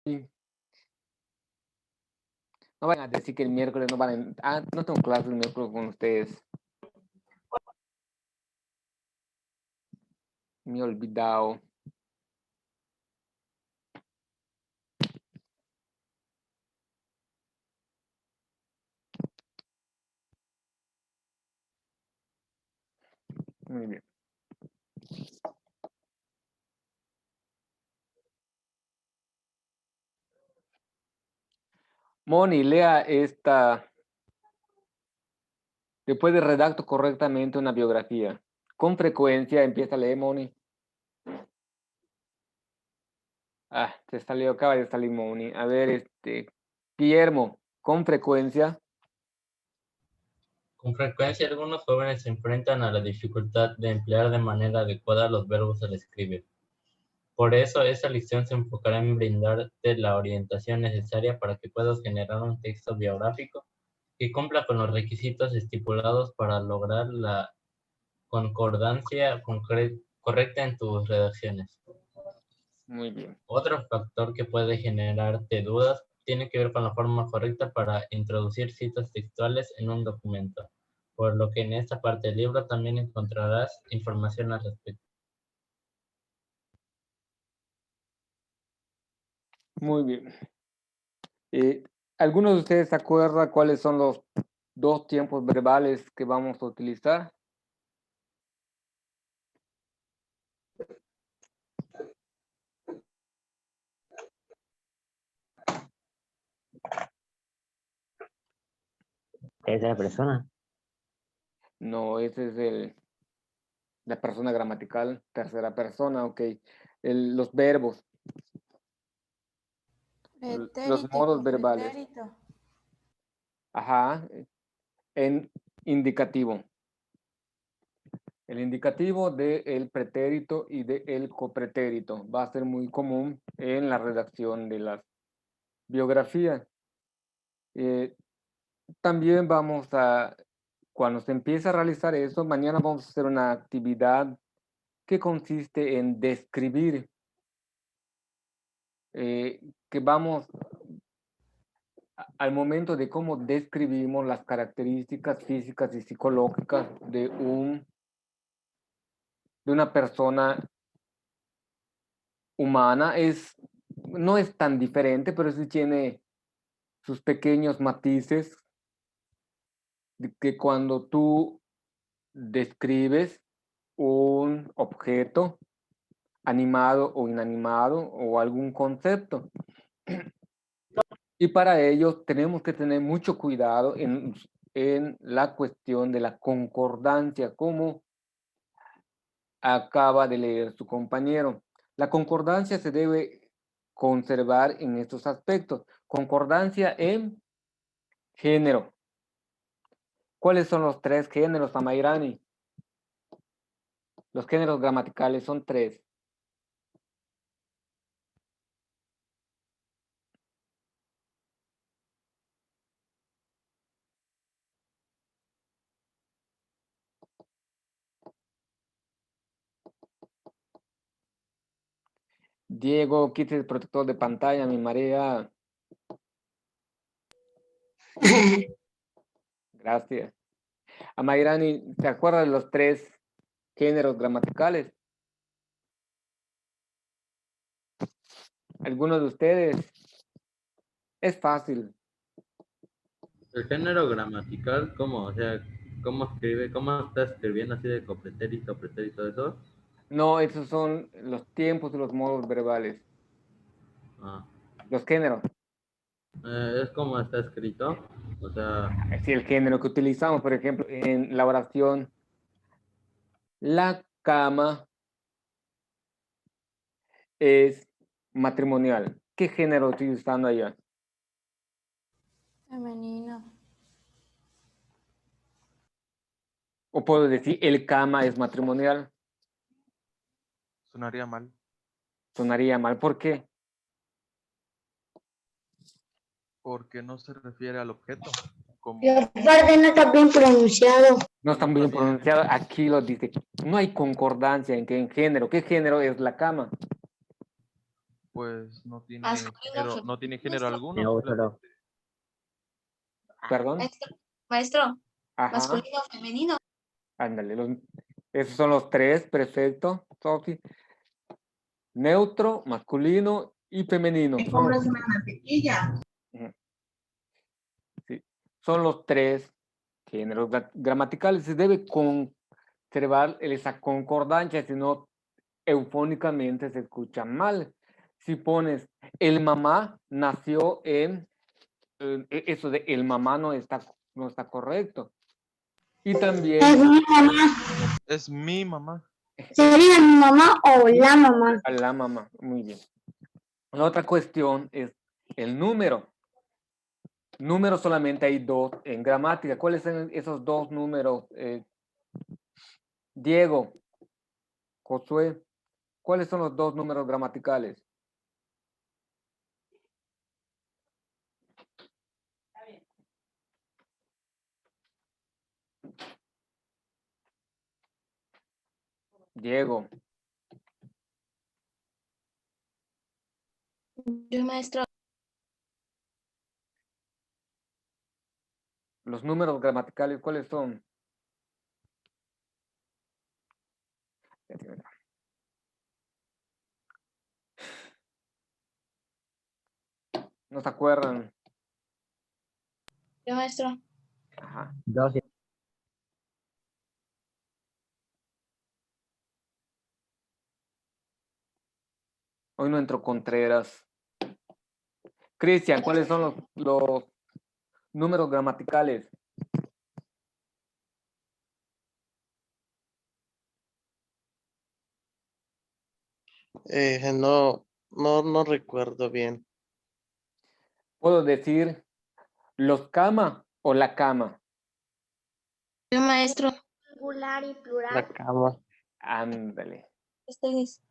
No van a decir que el miércoles no van a... Ah, no tengo clase el miércoles con ustedes. Me he olvidado. Muy bien. Moni, lea esta. Después de redacto correctamente una biografía. Con frecuencia empieza a leer, Moni. Ah, te salió, acaba de salir Moni. A ver, Guillermo, con frecuencia. Con frecuencia, algunos jóvenes se enfrentan a la dificultad de emplear de manera adecuada los verbos al escribir. Por eso, esta lección se enfocará en brindarte la orientación necesaria para que puedas generar un texto biográfico que cumpla con los requisitos estipulados para lograr la concordancia correcta en tus redacciones. Muy bien. Otro factor que puede generarte dudas tiene que ver con la forma correcta para introducir citas textuales en un documento, por lo que en esta parte del libro también encontrarás información al respecto. Muy bien. ¿Algunos de ustedes se acuerdan cuáles son los dos tiempos verbales que vamos a utilizar? Tercera persona. No, ese es la persona gramatical, tercera persona, ok. Los verbos, los Pretérito y modos verbales. copretérito. Ajá, en indicativo. El indicativo del pretérito y del copretérito va a ser muy común en la redacción de las biografías. También cuando se empieza a realizar eso, mañana vamos a hacer una actividad que consiste en describir, que vamos al momento de cómo describimos las características físicas y psicológicas de una persona humana, no es tan diferente, pero sí tiene sus pequeños matices que cuando tú describes un objeto animado o inanimado o algún concepto. Y para ello tenemos que tener mucho cuidado en la cuestión de la concordancia, como acaba de leer su compañero. La concordancia se debe conservar en estos aspectos. Concordancia en género. ¿Cuáles son los tres géneros, Amairani? Los géneros gramaticales son tres. Diego, quite el protector de pantalla, mi María. Gracias. Amairani, ¿se acuerda de los tres géneros gramaticales? ¿Alguno de ustedes? Es fácil. El género gramatical, ¿cómo? O sea, ¿cómo escribe? ¿Cómo está escribiendo así de copretérito, pretérito, eso? No, esos son los tiempos y los modos verbales. Ah, Los géneros. es como está escrito. O sea, Es el género que utilizamos, por ejemplo, en la oración. La cama es matrimonial. ¿Qué género estoy usando allá? Femenino. O puedo decir, el cama es matrimonial. Sonaría mal. Sonaría mal. ¿Por qué? Porque no se refiere al objeto. Como Y aparte no está bien pronunciado. No está bien pronunciado. Aquí lo dice. No hay concordancia en género. ¿Qué género es la cama? Pues no tiene Masculino, no tiene femenino, género alguno. Neutro. Perdón. Maestro, Ajá. masculino, femenino. Ándale. Esos son los tres, perfecto, Sofi. Neutro, masculino y femenino. una mantequilla. Ujú. Sí. Son los tres géneros gramaticales. Se debe conservar esa concordancia, si no, eufónicamente se escucha mal. Si pones el mamá nació en, eso de el mamá no está correcto. Y también Es mi mamá. Es mi mamá. ¿Sería mi mamá o la mamá? a la mamá, muy bien. La otra cuestión es el número. Números solamente hay dos en gramática. ¿Cuáles son esos dos números? Diego, Josué, ¿cuáles son los dos números gramaticales? Diego, Yo, maestro, los números gramaticales, ¿cuáles son? ¿No se acuerdan? yo, maestro. Ajá. 2 y Hoy no entró Contreras. Cristian, ¿cuáles son los números gramaticales? No recuerdo bien. ¿Puedo decir los cama o la cama? Yo, maestro. Singular y plural. La cama. Ándale. Ustedes.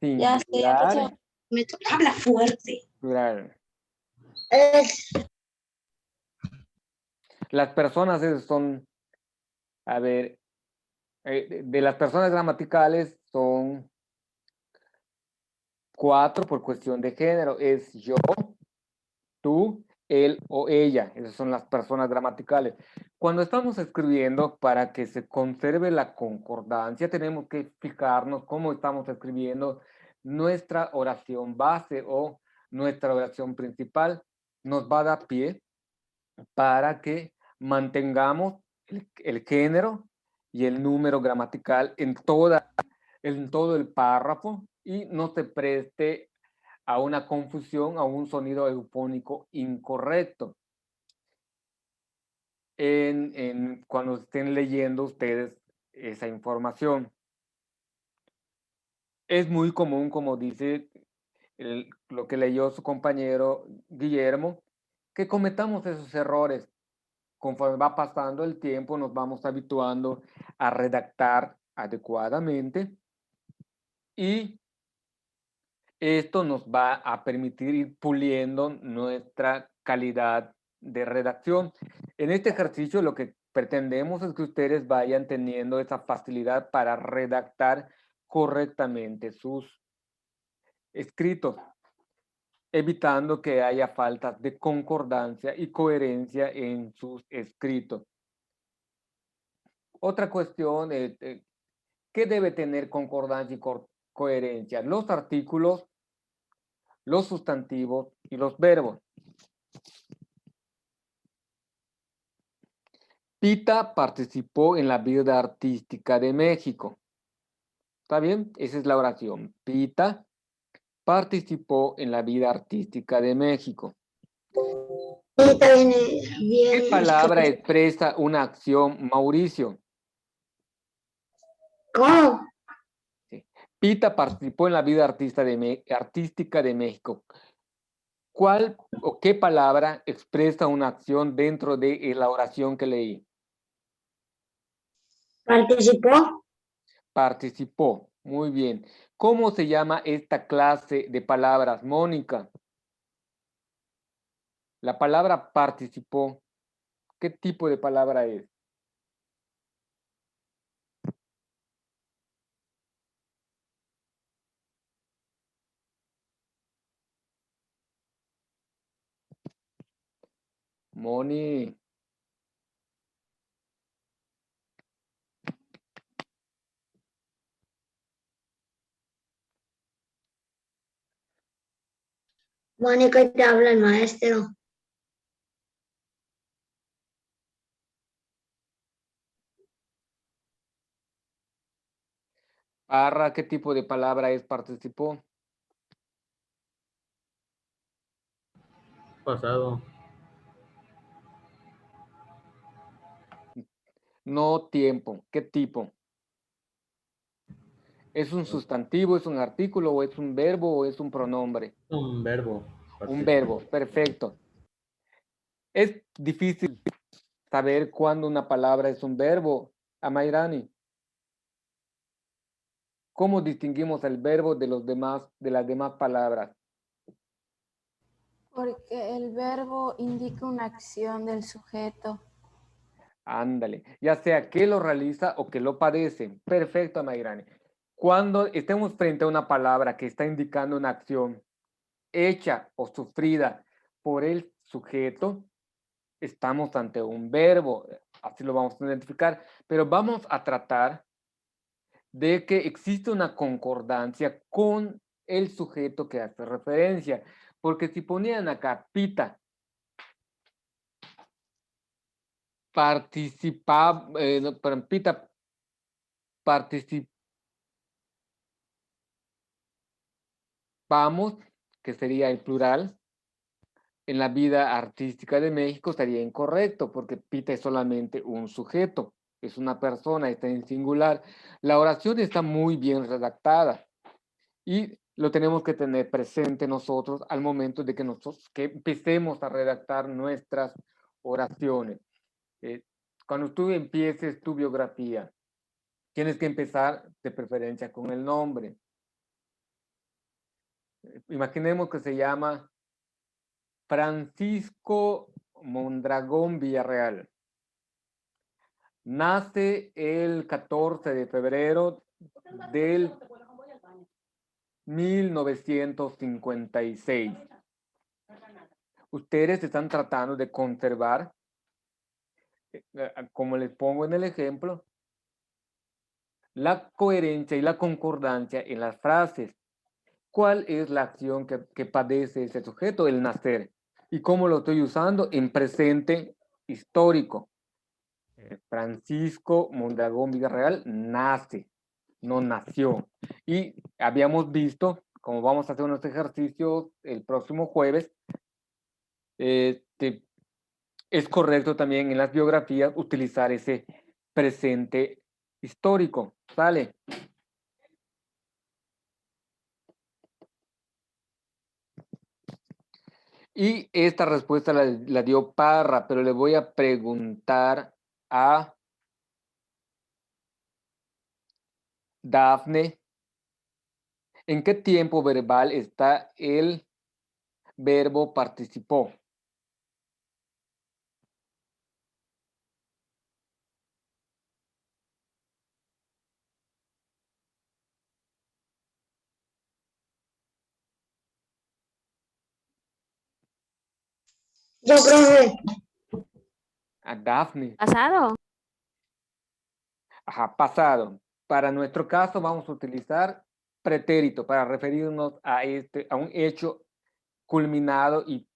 Ya sé, Singular, habla fuerte. plural. Es Las personas son, a ver, de las personas gramaticales son 4 por cuestión de género. Es yo, tú, él o ella. Esas son las personas gramaticales. Cuando estamos escribiendo, para que se conserve la concordancia, tenemos que fijarnos cómo estamos escribiendo nuestra oración base o nuestra oración principal. Nos va a dar pie para que mantengamos el género y el número gramatical en todo el párrafo y no se preste a una confusión, a un sonido eufónico incorrecto. Cuando estén leyendo ustedes esa información. Es muy común, como dice lo que leyó su compañero Guillermo, que cometamos esos errores. Conforme va pasando el tiempo, nos vamos habituando a redactar adecuadamente y esto nos va a permitir ir puliendo nuestra calidad de redacción. En este ejercicio lo que pretendemos es que ustedes vayan teniendo esa facilidad para redactar correctamente sus escritos, evitando que haya faltas de concordancia y coherencia en sus escritos. Otra cuestión, ¿qué debe tener concordancia y coherencia? Los artículos, los sustantivos y los verbos. Pita participó en la vida artística de México. ¿Está bien? Esa es la oración. Pita participó en la vida artística de México. Está bien, ¿Qué bien. palabra expresa una acción, Mauricio? ¿Cómo? Sí. Pita participó en la vida artística de México. ¿Cuál o qué palabra expresa una acción dentro de la oración que leí? ¿Participó? Participó. Muy bien. ¿Cómo se llama esta clase de palabras, Mónica? La palabra participó, ¿qué tipo de palabra es? Moni. Mónica, te habla el maestro. Parra, ¿qué tipo de palabra es participó? Pasado. No tiempo. ¿Qué tipo? ¿Es un sustantivo, es un artículo, o es un verbo, o es un pronombre? Un verbo. Un verbo, perfecto. Es difícil saber cuándo una palabra es un verbo. Amairani, ¿cómo distinguimos el verbo de las demás palabras? Porque el verbo indica una acción del sujeto. Ándale, ya sea que lo realiza o que lo padece. Perfecto, Amairani. Cuando estemos frente a una palabra que está indicando una acción hecha o sufrida por el sujeto, estamos ante un verbo, así lo vamos a identificar, pero vamos a tratar de que existe una concordancia con el sujeto que hace referencia, porque si ponían acá pita, participaba, no, perdón, pita, participamos, que sería el plural, en la vida artística de México estaría incorrecto, porque pita es solamente un sujeto, es una persona, está en singular. La oración está muy bien redactada y lo tenemos que tener presente nosotros al momento de que nosotros que empecemos a redactar nuestras oraciones. Cuando tú empieces tu biografía, tienes que empezar de preferencia con el nombre. Imaginemos que se llama Francisco Mondragón Villarreal. Nace el 14 de febrero del 1956. Ustedes están tratando de conservar, como les pongo en el ejemplo, la coherencia y la concordancia en las frases. ¿Cuál es la acción que padece ese sujeto? El nacer. ¿Y cómo lo estoy usando? En presente histórico. Francisco Mondragón Villarreal nace, no nació. Y habíamos visto, como vamos a hacer unos ejercicios el próximo jueves, es correcto también en las biografías utilizar ese presente histórico. ¿Sale? Y esta respuesta la dio Parra, pero le voy a preguntar a Dafne, ¿en qué tiempo verbal está el verbo participó? Yo, profe. A Dafne. ¿Pasado? Ajá, pasado. Para nuestro caso vamos a utilizar pretérito para referirnos a un hecho culminado y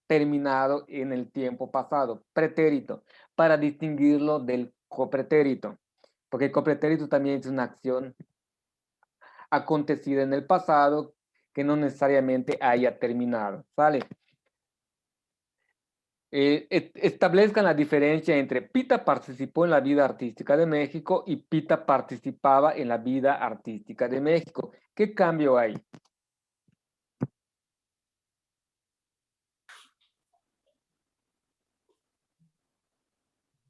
terminado en el tiempo pasado. Pretérito, para distinguirlo del copretérito, porque el copretérito también es una acción acontecida en el pasado que no necesariamente haya terminado. ¿Sale? Establezcan la diferencia entre Pita participó en la vida artística de México y Pita participaba en la vida artística de México. ¿Qué cambio hay?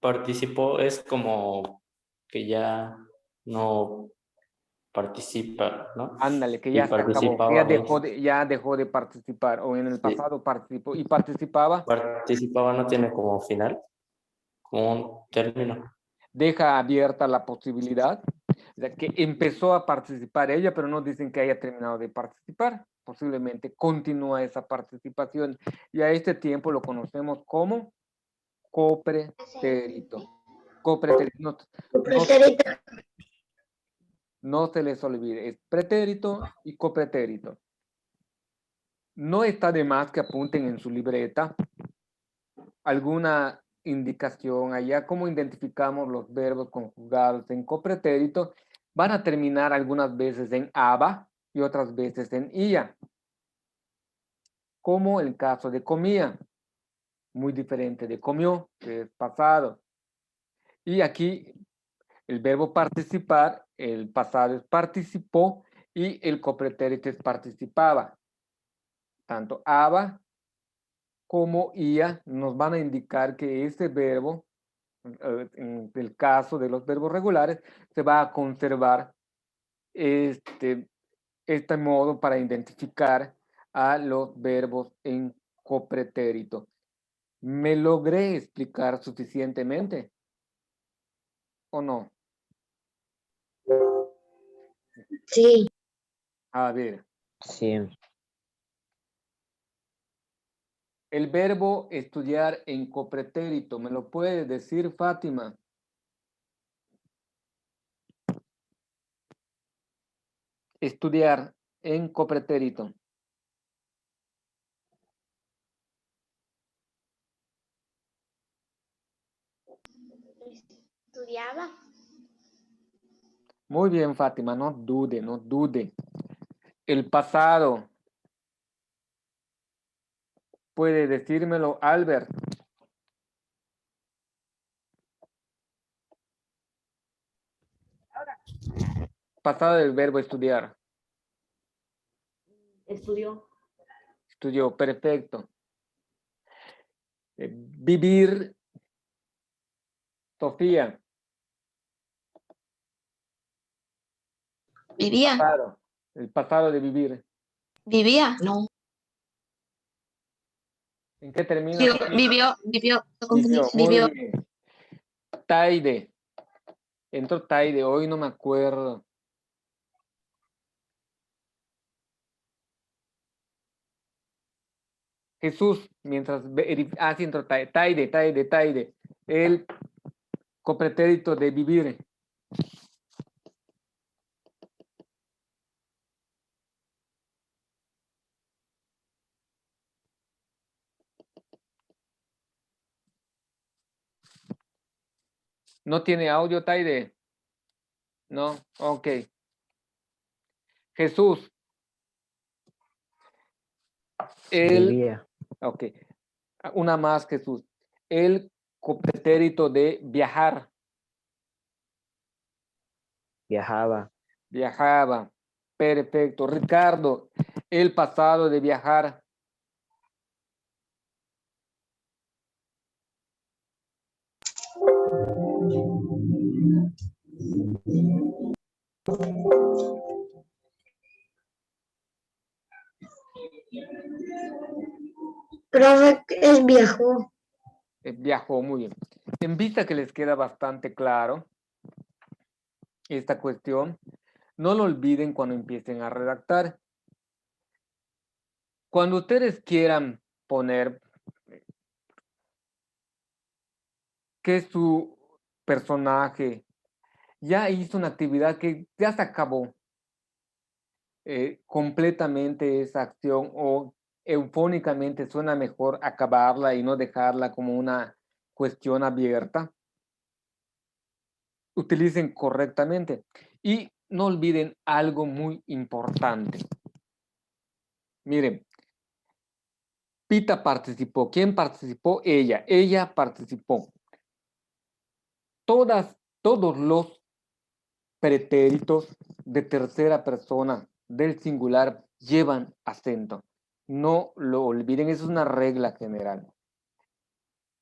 Participó es como que ya no participa, ¿no? Ándale, que Y ya se acabó, que ya participaba es, ya dejó de participar, o en el sí, pasado participó y participaba, participaba no tiene como final, como un término. deja abierta la posibilidad de que empezó a participar ella, pero no dicen que haya terminado de participar. Posiblemente continúa esa participación y a este tiempo lo conocemos como copretérito. Copretérito. Pretérito. No se les olvide, es pretérito y copretérito. No está de más que apunten en su libreta alguna indicación allá, cómo identificamos los verbos conjugados en copretérito. Van a terminar algunas veces en aba y otras veces en ia, como el caso de comía, muy diferente de comió, que es pasado. Y aquí el verbo participar, el pasado es participó y el copretérito es participaba. Tanto aba como ia nos van a indicar que este verbo, en el caso de los verbos regulares, se va a conservar este modo para identificar a los verbos en copretérito. ¿Me logré explicar suficientemente o no? Sí. A ver, Sí. el verbo estudiar en copretérito, ¿me lo puede decir, Fátima? Estudiar en copretérito. Estudiaba. Muy bien, Fátima, no dude, no dude. El pasado. ¿Puede decírmelo, Albert? Pasado del verbo estudiar. Estudió. Estudió, perfecto. Vivir. Sofía. Vivía. Pasado. El pasado de vivir. Vivía. No. ¿En qué termina? Vivió. Vivió, muy Vivió. bien. Taide. Entró Taide, hoy no me acuerdo. Jesús, mientras... sí, entró Taide. El copretérito de vivir. ¿No tiene audio, Taide? No, ok. Jesús. Vivía. Ok. Una más, Jesús. El copretérito de viajar. Viajaba. Viajaba. Perfecto. Ricardo, el pasado de viajar. Profe, es viajó. Viajó, muy bien. En vista que les queda bastante claro esta cuestión, no lo olviden cuando empiecen a redactar. Cuando ustedes quieran poner que su personaje ya hizo una actividad que ya se acabó completamente esa acción o eufónicamente suena mejor acabarla y no dejarla como una cuestión abierta, utilicen correctamente. Y no olviden algo muy importante. Miren, Pita participó. ¿Quién participó? Ella. Ella participó. Todos los pretéritos de tercera persona del singular llevan acento. No lo olviden, es una regla general.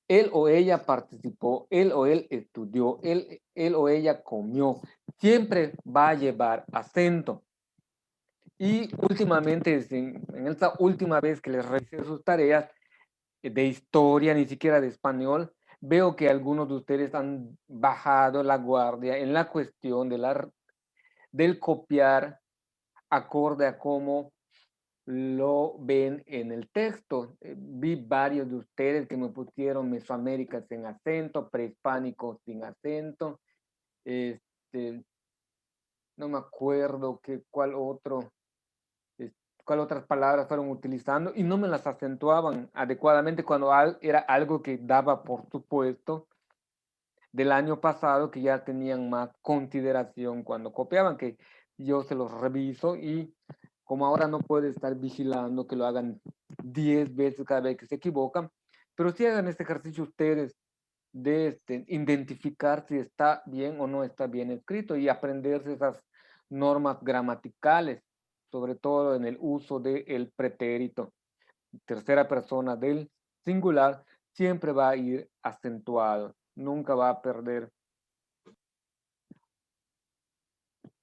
Él o ella participó, él o él estudió, él o ella comió. Siempre va a llevar acento. Y últimamente, en esta última vez que les revisé sus tareas de historia, ni siquiera de español, veo que algunos de ustedes han bajado la guardia en la cuestión del copiar acorde a cómo lo ven en el texto. Vi varios de ustedes que me pusieron Mesoamérica sin acento, prehispánico sin acento. No me acuerdo cuál otras palabras fueron utilizando y no me las acentuaban adecuadamente cuando era algo que daba por supuesto del año pasado, que ya tenían más consideración cuando copiaban, que yo se los reviso y como ahora no puedo estar vigilando que lo hagan 10 veces cada vez que se equivocan, pero sí hagan este ejercicio ustedes de identificar si está bien o no está bien escrito y aprenderse esas normas gramaticales, sobre todo en el uso del pretérito. Tercera persona del singular siempre va a ir acentuado, nunca va a perder.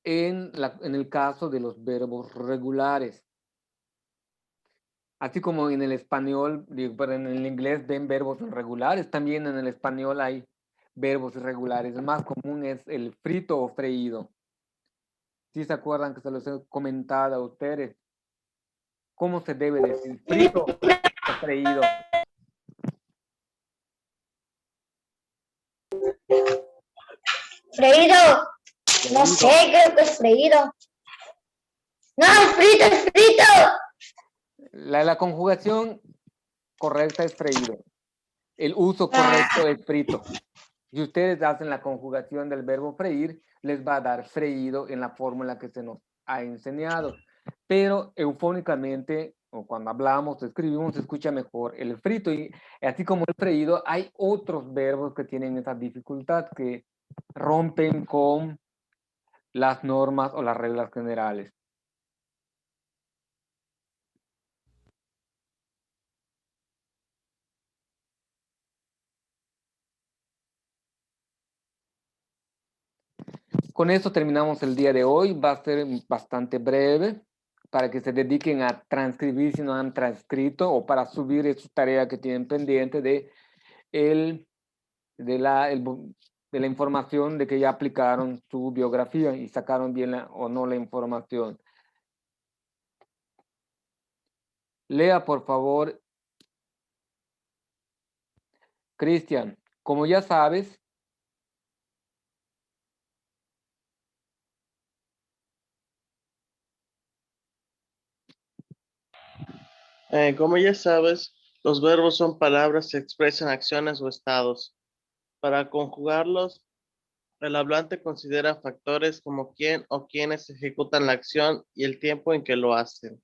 En el caso de los verbos regulares, así como en el español, pero en el inglés ven verbos irregulares, también en el español hay verbos irregulares. El más común es el frito o freído. ¿Sí se acuerdan que se los he comentado a ustedes? ¿Cómo se debe decir frito o freído? Freído. No sé, creo que es freído. No, es frito, es frito. La conjugación correcta es freído. El uso correcto es frito. Si ustedes hacen la conjugación del verbo freír, les va a dar freído en la fórmula que se nos ha enseñado. Pero eufónicamente, o cuando hablamos, escribimos, se escucha mejor el frito. Y así como el freído, hay otros verbos que tienen esa dificultad, que rompen con las normas o las reglas generales. Con eso terminamos el día de hoy. Va a ser bastante breve para que se dediquen a transcribir si no han transcrito o para subir su tarea que tienen pendiente de la información de que ya aplicaron su biografía y sacaron bien o no la información. Lea, por favor. Cristian, como ya sabes, Como ya sabes, los verbos son palabras que expresan acciones o estados. Para conjugarlos, el hablante considera factores como quién o quiénes ejecutan la acción y el tiempo en que lo hacen.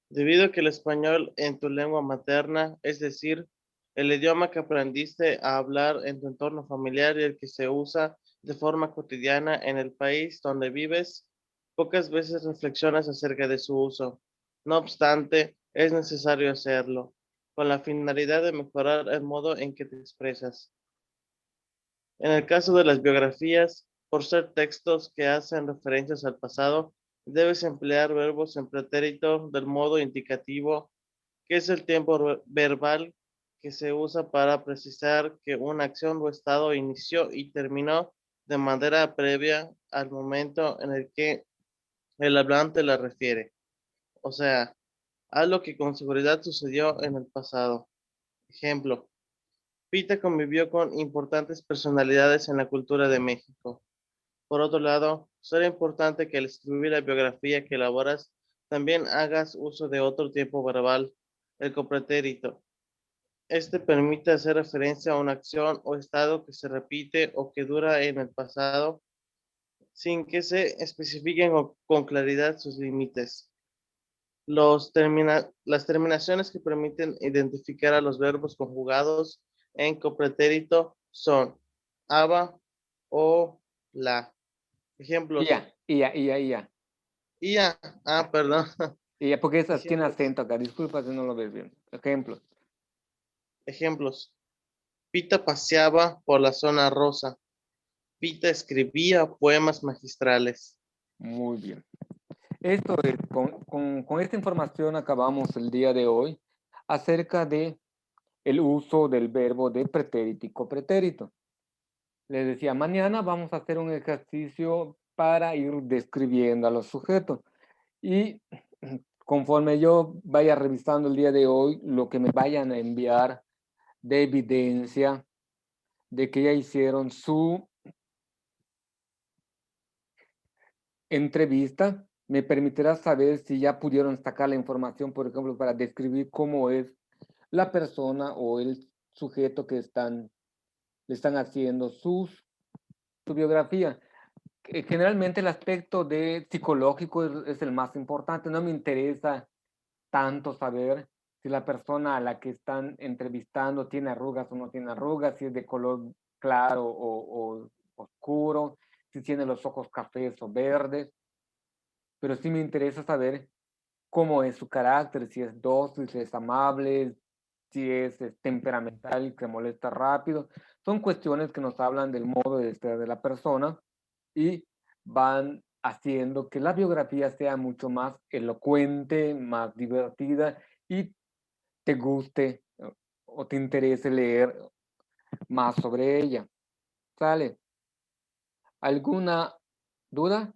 Debido a que el español en tu lengua materna, es decir, el idioma que aprendiste a hablar en tu entorno familiar y el que se usa de forma cotidiana en el país donde vives, pocas veces reflexionas acerca de su uso. No obstante, es necesario hacerlo, con la finalidad de mejorar el modo en que te expresas. En el caso de las biografías, por ser textos que hacen referencias al pasado, debes emplear verbos en pretérito del modo indicativo, que es el tiempo verbal que se usa para precisar que una acción o estado inició y terminó de manera previa al momento en el que el hablante la refiere. O sea, algo que con seguridad sucedió en el pasado. Ejemplo, Pita convivió con importantes personalidades en la cultura de México. Por otro lado, será importante que al escribir la biografía que elaboras, también hagas uso de otro tiempo verbal, el copretérito. Este permite hacer referencia a una acción o estado que se repite o que dura en el pasado, sin que se especifiquen con claridad sus límites. Las terminaciones que permiten identificar a los verbos conjugados en copretérito son aba o la. Ejemplos. ya. Ya. Perdón. Y ya, porque esas tiene Ejemplos. acento acá. Disculpa si no lo ves bien. Ejemplos. Ejemplos. Pita paseaba por la zona rosa. Pita escribía poemas magistrales. Muy bien. Esto es, con esta información acabamos el día de hoy acerca de el uso del verbo de pretérito y copretérito. Les decía, mañana vamos a hacer un ejercicio para ir describiendo a los sujetos. Y conforme yo vaya revisando el día de hoy, lo que me vayan a enviar de evidencia de que ya hicieron su entrevista, me permitirá saber si ya pudieron sacar la información, por ejemplo, para describir cómo es la persona o el sujeto que le están haciendo su biografía. Generalmente el aspecto de psicológico es el más importante. No me interesa tanto saber si la persona a la que están entrevistando tiene arrugas o no tiene arrugas, si es de color claro o oscuro, si tiene los ojos cafés o verdes, pero sí me interesa saber cómo es su carácter, si es dócil, si es amable, si es temperamental, que molesta rápido. Son cuestiones que nos hablan del modo de ser de la persona y van haciendo que la biografía sea mucho más elocuente, más divertida y te guste o te interese leer más sobre ella. ¿Sale? ¿Alguna duda?